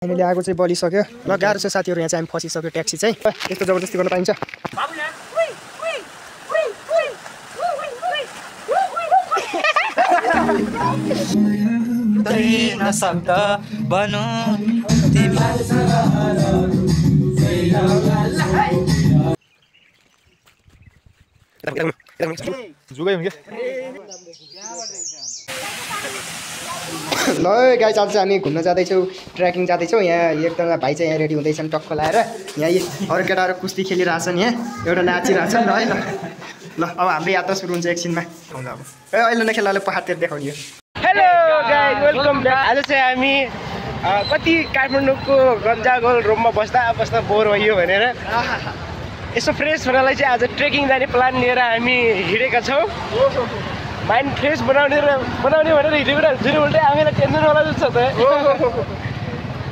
हामीले आगो चाहिँ बलिसक्यो ल गाह्रो छ साथीहरु यहाँ चाहिँ हामी फसिसक्यो ट्याक्सी चाहिँ यस्तो जबरजस्ती गर्न पाइन्छ ल गाइस आज चाहिँ हामी घुम्न जाँदैछौँ ट्रेकिङ जाँदैछौँ यहाँ एकदम भाइ चाहिँ यहाँ रेडी हुँदैछन् टक्क लाएर यहाँ अरू केटाहरू कुस्ती खेलिरहेछन् यहाँ एउटा नाचिरहेछन् है ल अब हाम्रो यात्रा सुरु हुन्छ एकछिनमा अहिले नखेलाले पहाडतिर देखाउने हेलो गाइस वेलकम ब्याक आज चाहिँ हामी कति काठमाडौँको गन्जागोल रुममा बस्दा बोर भयो भनेर यसो फ्रेस हुनलाई चाहिँ आज ट्रेकिङ जाने प्लान लिएर हामी हिँडेका छौँ माइन्ड फ्रेस बनाउने भनेर हिँडेको जुन उल्टै हामीलाई टेन्सन होला जस्तो छ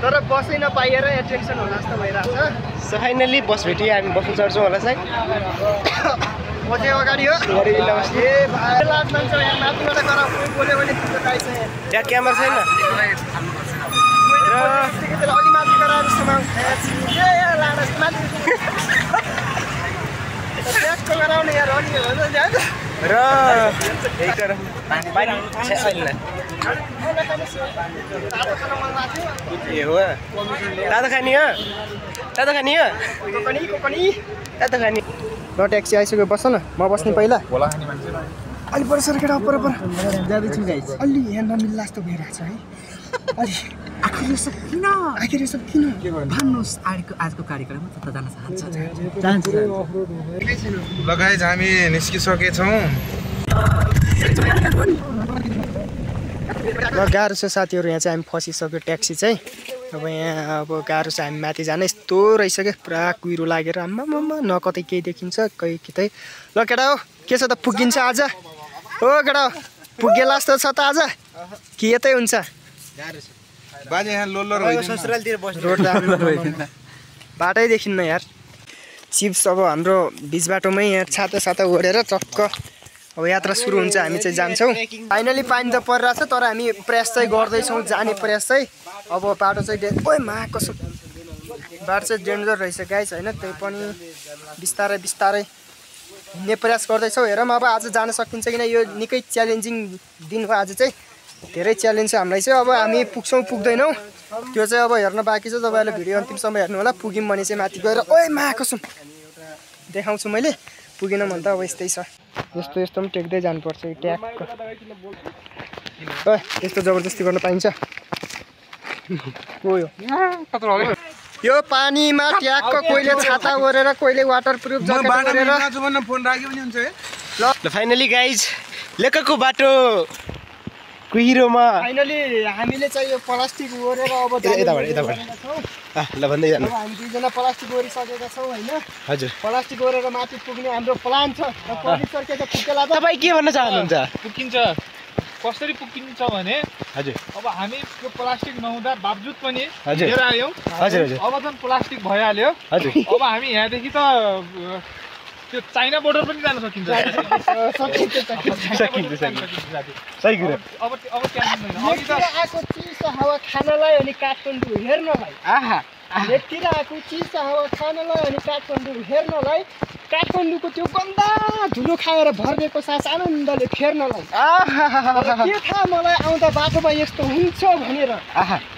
तर बसै नपाइएर यहाँ टेन्सन होला जस्तो भइरहेछ सो फाइनली बस भेटियो हामी बस्नु चढ्छौँ होला चाहिँ मजे अगाडि हो त्यहाँ क्यामेरा छैन अलि माथि गराएर गराउने यहाँ र ए हो तातो खाने हो ल ट्याक्सी आइसक्यो बस्छ न म बस्ने पहिला अलि पर सर केटा पर जाँदैछु गाइस अलि यहाँ नमिल्ला जस्तो भइरहेछ है अलि आखिर यो सब किन भन्नुहोस् आजको कार्यक्रममा त जान चाहन्छ ल गाइस हामी निस्किसकेछौँ ल गाह्रो छ साथीहरु यहाँ चाहिँ हामी फसिसक्यो ट्याक्सी चाहिँ अब यहाँ अब गाह्रो छ हामी माथि जान यस्तो रहेछ क्या पुरा कुहिरो लागेर आम्मामा न कतै केही देखिन्छ कहीँ कितै ल केटा हो के छ त पुगिन्छ आज हो केटा हो पुगेला जस्तो छ त आज कि यतै हुन्छ बाजे यहाँ लोल्लो ससुरालतिर बस्नु रोड बाटै देखिन्न यार चिप्स अब हाम्रो बिच बाटोमै यहाँ छाता ओढेर चक्क अब यात्रा सुरु हुन्छ हामी चाहिँ जान्छौँ फाइनली पानी त परिरहेछ तर हामी प्रयास चाहिँ गर्दैछौँ जाने प्रयास चाहिँ अब बाटो चाहिँ ओइ मा कसो बाटो चाहिँ डेन्जर रहेछ गाइस होइन त्यही पनि बिस्तारै हिँड्ने प्रयास गर्दैछौँ हेरौँ अब आज जान सकिन्छ किन यो निकै च्यालेन्जिङ दिन हो आज चाहिँ धेरै च्यालेन्ज छ हामीलाई चाहिँ अब हामी पुग्छौँ पुग्दैनौँ त्यो चाहिँ अब हेर्न बाँकी छ तपाईँहरूले भिडियो अन्तिमसम्म हेर्नु होला पुग्यौँ भने चाहिँ माथि गएर ओइ मा कसो देखाउँछु मैले पुगेन भने त अब यस्तै छ यस्तो पनि टेक्दै जानुपर्छ ट्याक्क यस्तो जबरजस्ती गर्न पाइन्छ यो पानीमा ट्याक्क कोहीले छाता ओरेर कोहीले वाटरप्रुफ ज्याकेट ओरेर ल फाइनली गाइज लेखकको बाटो कुहिरोमा फाइनली हामीले चाहिँ यो प्लास्टिक ओरेर अब ल भन्दै जानु हामी दुईजना प्लास्टिक ओरिसकेका छौँ होइन हजुर प्लास्टिक ओरेर माथि पुग्ने हाम्रो प्लान छ तपाईँ के भन्न चाहनुहुन्छ पुगिन्छ कसरी पुगिन्छ भने हजुर अब हामी त्यो प्लास्टिक नहुँदा बावजुद पनि हजुर लिएर आयौँ हजुर अब झन् प्लास्टिक भइहाल्यो हजुर अब हामी यहाँदेखि त त्यो चाइना बोर्डर पनि जान सकिन्छ सही कुरा अब त्यहाँ आएको चिसो हावा खानलाई अनि काठमाडौँ हेर्नलाई यतिर आएको चिसो हावा खानलाई अनि काठमाडौँ हेर्नलाई काठमाडौँको त्यो गन्दा धुलो खाएर भरिएको सास आनन्दले फेर्नलाई के थाहा मलाई आउँदा बाटोमा यस्तो हुन्छ भनेर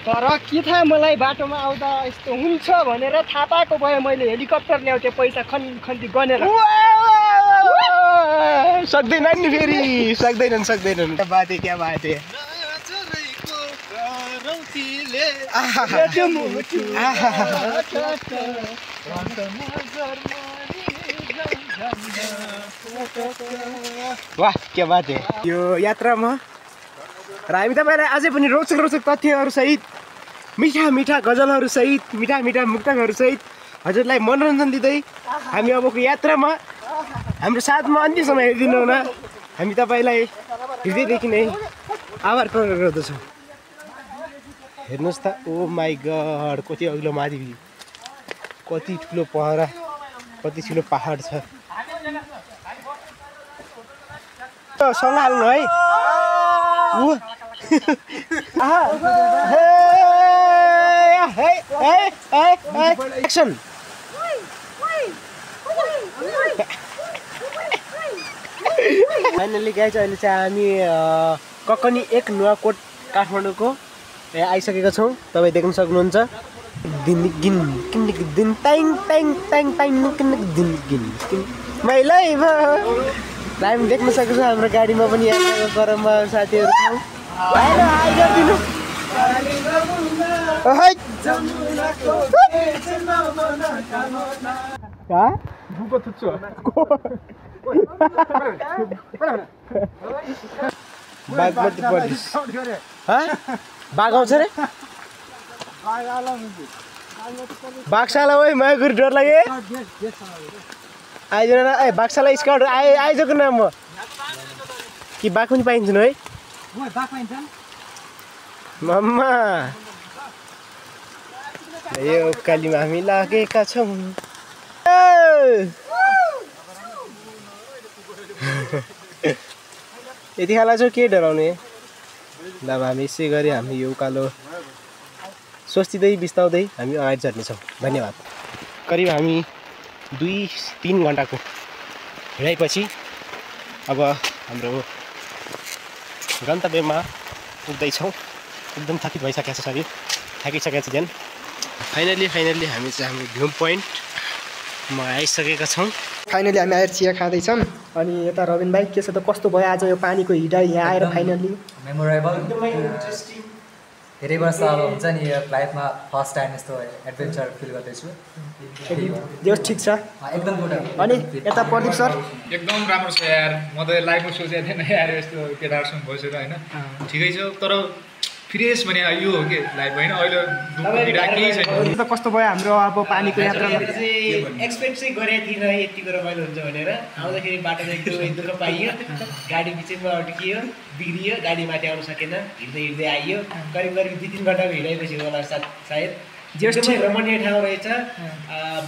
तर के थाहा मलाई बाटोमा आउँदा यस्तो हुन्छ भनेर थाहा पाएको भए मैले हेलिकप्टर ल्याउँथेँ पैसा खन्ती गनेर सक्दैनन् नि फेरि सक्दैनन् बाटे क्या बाटे वाह क्या बात है यो यात्रामा र हामी तपाईँलाई अझै पनि रोचक तथ्यहरू सहित मिठा गजलहरू सहित मिठा मुक्तकहरू सहित हजुरलाई मनोरञ्जन दिँदै हामी अबको यात्रामा हाम्रो साथमा अन्त्यसम्म हेरिदिनु हुन हामी तपाईँलाई हृदयदेखि नै आभार प्रकट गर्दछौँ हेर्नुहोस् त ओ माई गड कति अग्लो माथि कति ठुलो पहरा कति ठुलो पहाड छ सँग हाल्नु है एक्सन फाइनली गाइज अहिले चाहिँ हामी ककनी 1 नुवाकोट काठमाडौँको यहाँ आइसकेका छौँ। तपाईँ देख्न सक्नुहुन्छ दिन गिन किन दिन टाइङ टाइङ टाइङ टाइङ किन दिन गिन किन मैलै हामी देख्न सक्छौँ हाम्रो गाडीमा पनि यहाँ गरममा साथीहरू छौँ। भुको थुच्छु बाघ आउँछ रे बाघशाला ओइ मायागुरी डर लाग्यो आइज न ए बाघशाला स्काउट आइजको नाम म कि बाघ पनि पाइन्छन् है मम्मा यो उकालीमा हामी लागेका छौँ। यतिखेर चाहिँ के डराउने ल अब हामी यसै गरी हामी यो उकालो सोच्दै बिस्ताउँदै हामी अगाडि झर्नेछौँ। धन्यवाद। करिब हामी 2-3 घन्टाको हिँडाइपछि अब हाम्रो गन्तव्यमा पुग्दैछौँ। एकदम थकित भइसकेको छ शरीर थाकिसकेको छ झन्। फाइनली हामी चाहिँ हाम्रो भ्यू पोइन्टमा आइसकेका छौँ। फाइनली हामी आएर चिया खाँदैछौँ। अनि यता रबिन भाइ के छ त कस्तो भयो आज यो पानीको हिँडाइ यहाँ आएर फाइनली मेमोरेबल धेरै वर्ष अब हुन्छ नि यो लाइफमा फर्स्ट टाइम यस्तो एडभेन्चर फिल गर्दैछु। यो ठिक छ एकदम गुड। अनि यता प्रदीप सर एकदम राम्रो छ यार। म त लाइफमा सोचेको थिएन यार यस्तो केटाहरूसँग भइसक्यो होइन ठिकै छ तर फ्रेस भने यो हो कि लाइफ होइन अहिले केही छैन। कस्तो भयो हाम्रो अब पानीको यात्रामा एक्सपेक्ट चाहिँ गरेको थिइनँ यतिको रमाइलो हुन्छ भनेर। आउँदाखेरि बाटोमा एकदमै दुःख पाइयो, गाडी बिचैमा अड्कियो, बिग्रियो, गाडी माथि आउनु सकेन, हिँड्दै आइयो। करिब 2-3 घन्टाको हिँडाइपछि होला सायद। एकदमै रमणीय ठाउँ रहेछ।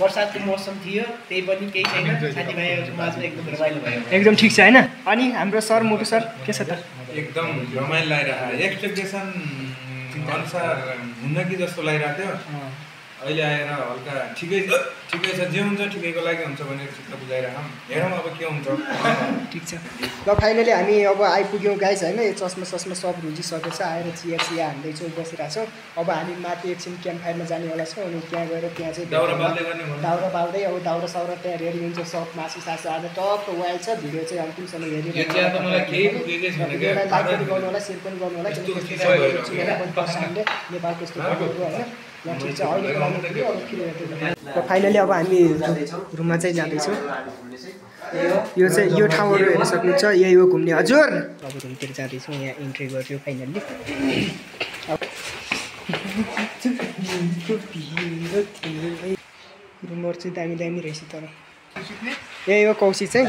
बर्सातको मौसम थियो त्यही पनि केही छैन। साथीभाइहरूको माझमा एकदम रमाइलो भयो। एकदम ठिक छ होइन। अनि हाम्रो सर मुटु सर के छ त एकदम रमाइलो लागिरहेको एक्सपेक्टेसन अनुसार हुन्न कि जस्तो लागिरहेको थियो। अहिले आएर हल्का ठिकै छ जे हुन्छ ठिकैको लागि हुन्छ भनेर चित्त बुझाइरहेको हेरौँ अब के हुन्छ। ठिक छ ल फाइनली हामी अब आइपुग्यौँ गाइस होइन। यो चस्मा सब रुजिसकेको छ। आएर चिया हान्दैछौँ बसिरहेको छौँ। अब हामी माथि एकछिन क्याम्प फायरमा जानेवाला छौँ। अनि त्यहाँ गएर त्यहाँ चाहिँ दाउरा बाल्दै अब दाउरा साउरा त्यहाँ रेडी हुन्छ। सब मासु सासु आज टक्क वाइल छ। भिडियो चाहिँ अन्तिमसम्म हेरिरहेको लाइक पनि गर्नु होला, सेयर पनि गर्नु होला। किनकि नेपालको यस्तो होइन फाइनली अब हामी रुममा चाहिँ जाँदैछौँ। यो चाहिँ यो ठाउँहरू हेर्न सक्नुहुन्छ। यही हो घुम्ने हजुर। अब रुमतिर जाँदैछौँ। यहाँ इन्ट्री गर्यो फाइनल्ली। रुमहरू चाहिँ दामी रहेछ तर यही हो कौशी चाहिँ।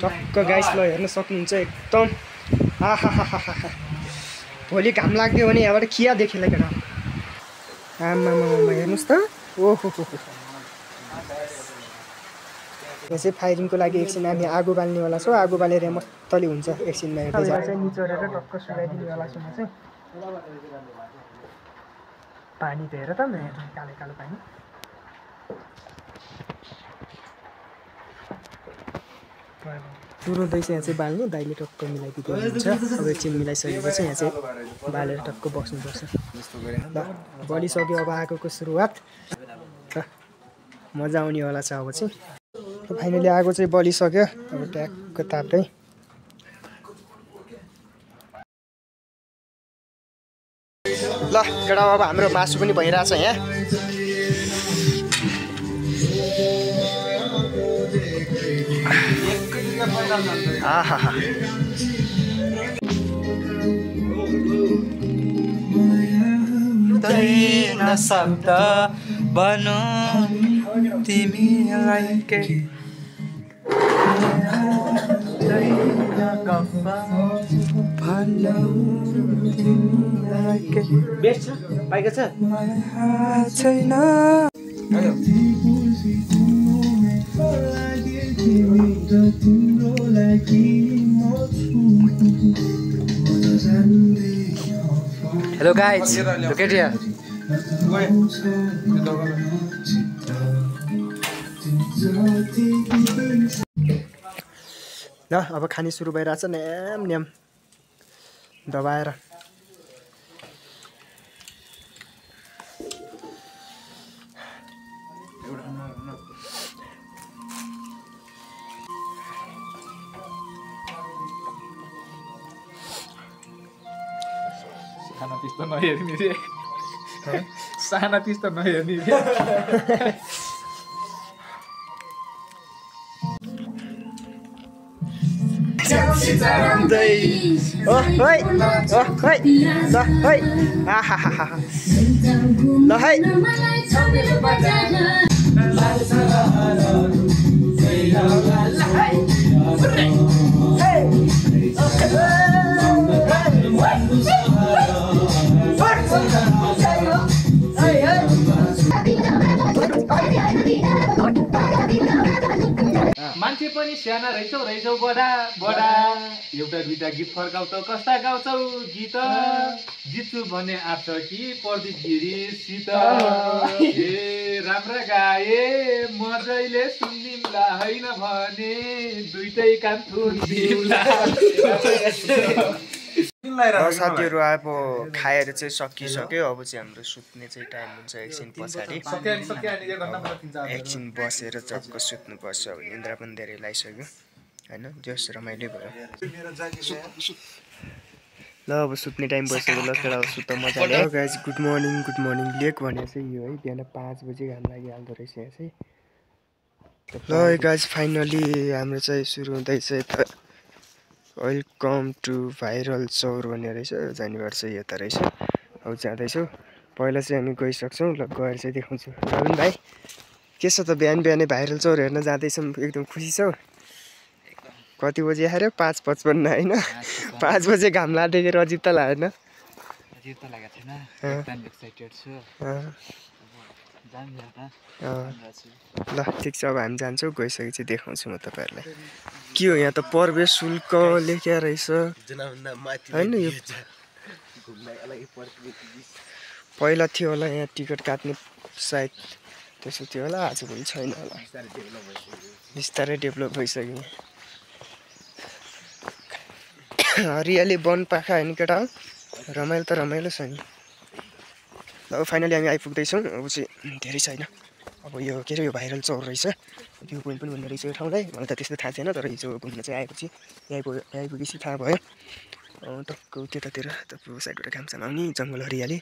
टक्क गाइस ल हेर्न सक्नुहुन्छ एकदम आहाहाहा। भोलि घाम लाग्यो भने यहाँबाट खिया देखिएला केटा। आमामा हेर्नुहोस् त ओहो। यहाँ चाहिँ फायरिङको लागि एकछिन हामी आगो बाल्नेवाला छौँ। आगो बालेर यहाँ मस्तले हुन्छ एकछिनमा हेर्दै चाहिँ निचोरेर टक्क सुगाइदिनेवाला छु म चाहिँ। पानी त हेर त कालो पानी। सुरुँदैछ यहाँ चाहिँ बाल्ने दाइले टक्क मिलाइदिँदै हुन्छ। अब एकछिन मिलाइसकेपछि यहाँ चाहिँ बालेर टक्क बस्नुपर्छ। ल बलिसक्यो अब आगोको सुरुवात। मजा आउनेवाला छ अब चाहिँ। फाइनली आगो चाहिँ बलिसक्यो। अब ट्याक्क ताप्दै ल केटा अब हाम्रो मासु पनि भइरहेछ यहाँ। आहा शब्द बनो तिमीलाई के बेस्ट छ पाइएको छ छैन। तिम्रो लागि म छु hello guys look at here ल अब खाने सुरु भइरहेछ न्याम न्याम दबाएर साना त्यस्तो नहेर्ने रे साना त्यस्तो नहेर्ने रे मान्छे पनि साना रहेछौ बडा बडा एउटा दुईटा गीत फर्काउँछौ कस्ता गाउँछौ गीत जित्छु भन्ने आँट छ कि प्रदीप गिरीसित ए राम्रा गाए म जहिले सुनिदिउँला होइन भने दुईटै कान थुनिदिउँला साथीहरू अब खाएर चाहिँ सकिसक्यो अब चाहिँ हाम्रो सुत्ने चाहिँ टाइम हुन्छ एकछिन पछाडि एकछिन बसेर चक्क सुत्नुपर्छ अब निन्द्रा पनि धेरै लागिसक्यो होइन जस रमाइलो भयो ल अब सुत्ने टाइम भइसक्यो ल केटा सुत्त मजाले गाइज गुड मर्निङ लेक भने चाहिँ यो है बिहान 5 बजे घाम लागिहाल्दो रहेछ यहाँ चाहिँ ल गाइज फाइनली हाम्रो चाहिँ सुरु हुँदैछ यता वेलकम टु भाइरल चौर भन्ने रहेछ जानेबाट चाहिँ यता रहेछ अब जाँदैछौँ पहिला चाहिँ हामी गइसक्छौँ ल गएर चाहिँ देखाउँछु रविन भाइ के छ त बिहान बिहानै भाइरल चौर हेर्न जाँदैछौँ एकदम खुसी छौ कति बजी आएर 5:55 होइन 5 बजे घाम लाग्दाखेरि अजिब त लागेन ल ठिक छ अब हामी जान्छौँ गइसकेपछि देखाउँछु म तपाईँहरूलाई के हो यहाँ त प्रवेश शुल्क लेख्या रहेछ होइन यो पहिला थियो होला यहाँ टिकट काट्ने सायद त्यसो थियो होला आजभोलि छैन होला बिस्तारै डेभलप भइसक्यो हरियाली वनपाखा होइन केटा हो रमाइलो त रमाइलो छ नि अब फाइनली हामी आइपुग्दैछौँ अब चाहिँ धेरै छैन अब यो के अरे यो भाइरल चौर रहेछ भ्यू पोइन्ट पनि भन्ने रहेछ यो ठाउँलाई मलाई त त्यस्तो थाहा थिएन तर हिजो घुम्न चाहिँ आएपछि आइपुगेपछि थाहा भयो टक्क त्यतातिर तपाईँको साइडबाट घामसाम आउने जङ्गल हरियाली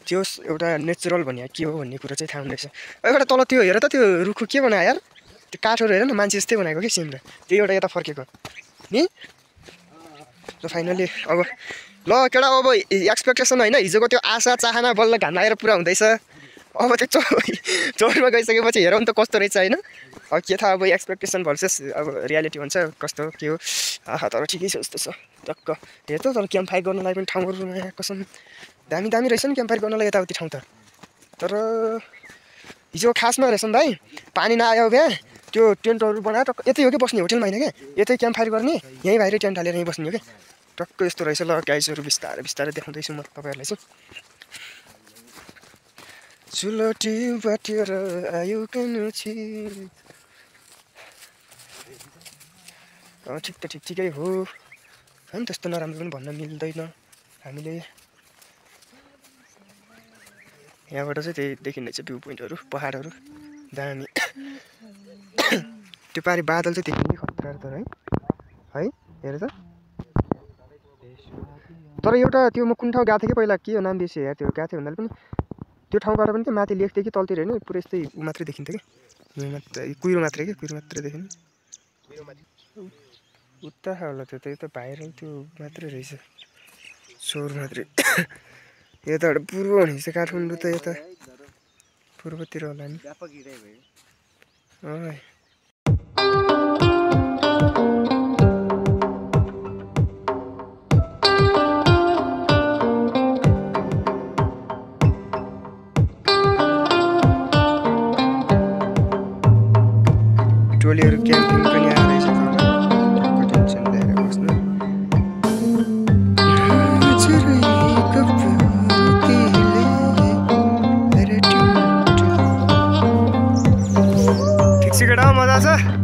त्यो एउटा नेचुरल भन्ने के हो भन्ने कुरा चाहिँ थाहा हुँदैछ एउटा तल त्यो हेर त त्यो रुखको के बनायो यार त्यो काठहरू हेर न मान्छे जस्तै बनाएको कि सेम र त्यो एउटा यता फर्केको नि र फाइनली अब ल केटा अब एक्सपेक्टेसन होइन हिजोको त्यो आशा चाहना बल्ल घाम लागेर पुरा हुँदैछ अब त्यो चौरमा गइसकेपछि हेरौँ त कस्तो रहेछ होइन अब के थाहा अब एक्सपेक्टेसन भर्सेस अब रियालिटी भन्छ कस्तो के हो आहा तर ठिकै छ जस्तो छ टक्क हेर त तर क्याम्प फायर गर्नलाई पनि ठाउँहरू कसम दामी दामी रहेछ नि क्याम्प फायर गर्नलाई यताउति ठाउँ त तर हिजो खासमा रहेछ नि भाइ पानी नआयो बिहा त्यो टेन्टहरू बनाएर टक्क यतै हो कि बस्ने होटेलमा होइन क्या यतै क्याम्प फायर गर्ने यहीँ बाहिर टेन्ट हालेर यहीँ बस्ने हो क्या टक्क यस्तो रहेछ ल गाइजहरू बिस्तारै बिस्तारै देखाउँदैछु म तपाईँहरूलाई चाहिँ चुलटी बाटेर आयो कनुछि ठिक त ठिकै हो होइन त्यस्तो नराम्रो पनि भन्न मिल्दैन हामीले यहाँबाट चाहिँ त्यही देखिँदैछ भ्यू पोइन्टहरू पहाडहरू दामी त्यो पारि बादल चाहिँ देखिने खतरा तर है हेर त तर एउटा त्यो म कुन ठाउँ गएको थिएँ कि पहिला के हो नाम बिर्सेँ यार त्यो गएको थिएँ भन्दा पनि त्यो ठाउँबाट पनि त्यो माथि लेख्थेँ कि तलतिर होइन पुरै यस्तै ऊ मात्रै देखिन्थ्यो कि कुहिरो मात्रै देखिने उता होला त्यो त यो त भाइरल त्यो मात्रै रहेछ चौर मात्रै यताबाट पूर्व भनेपछि काठमाडौँ त यता पूर्वतिर होला नि टोलीहरू क्याम्पिङ पनि आएर रहेछ टेन्सन लिएर बस्नु मजा छ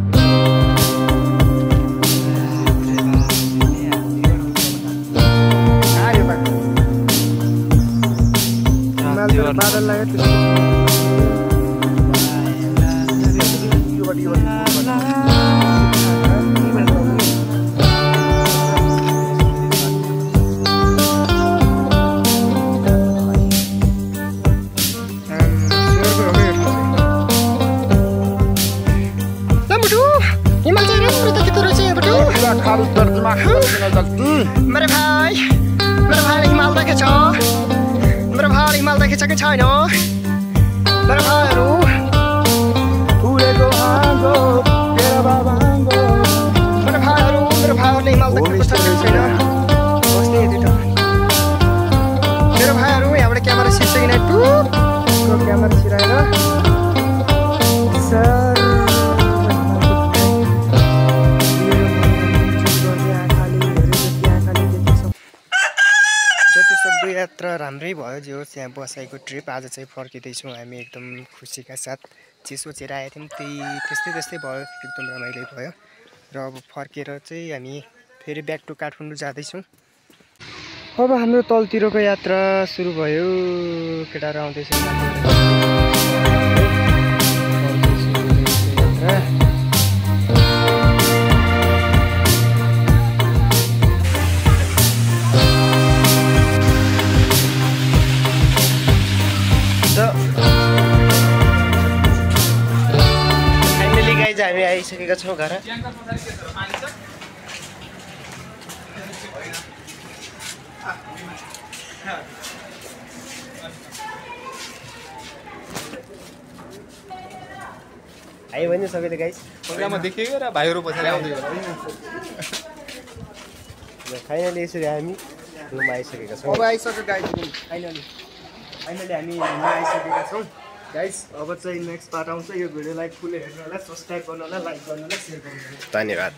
बादल लाग्यो मेरो भाइ हिमाल देखेछ मेरो भाइ हिमाल देखेछ कि छैन मेरो भाइहरू मेरो भाइहरूले हिमाल देखेको छ कि छैन मेरो भाइहरू यहाँबाट क्यामेरा सिर्छ कि नै टुको क्यामेरा सिराएर जतिसक्दो यात्रा राम्रै भयो जे होस् यहाँ बसाइको ट्रिप आज चाहिँ फर्किँदैछौँ हामी एकदम खुसीका साथ जे सोचेर आएको थियौँ त्यस्तै भयो एकदम रमाइलो भयो र अब फर्केर चाहिँ हामी फेरि ब्याक टु काठमाडौँ जाँदैछौँ अब हाम्रो तलतिरको यात्रा सुरु भयो केटाहरू आउँदैछ फाइनली गाइज हामी आइसकेका छौँ घर आयो भने सबैले गाइज प्रोग्राममा देखेको र भाइहरू पछाडि आउँदै फाइनली यसरी हामी रुममा आइसकेका छौँ अब आइसक्यो गाइज फाइनली हामी रुममा आइसकेका छौँ गाइज अब चाहिँ नेक्स्ट पार्ट आउँछ यो भिडियोलाई फुल हेर्नु होला सब्सक्राइब गर्नु होला लाइक गर्नु होला सेयर गर्नु होला धन्यवाद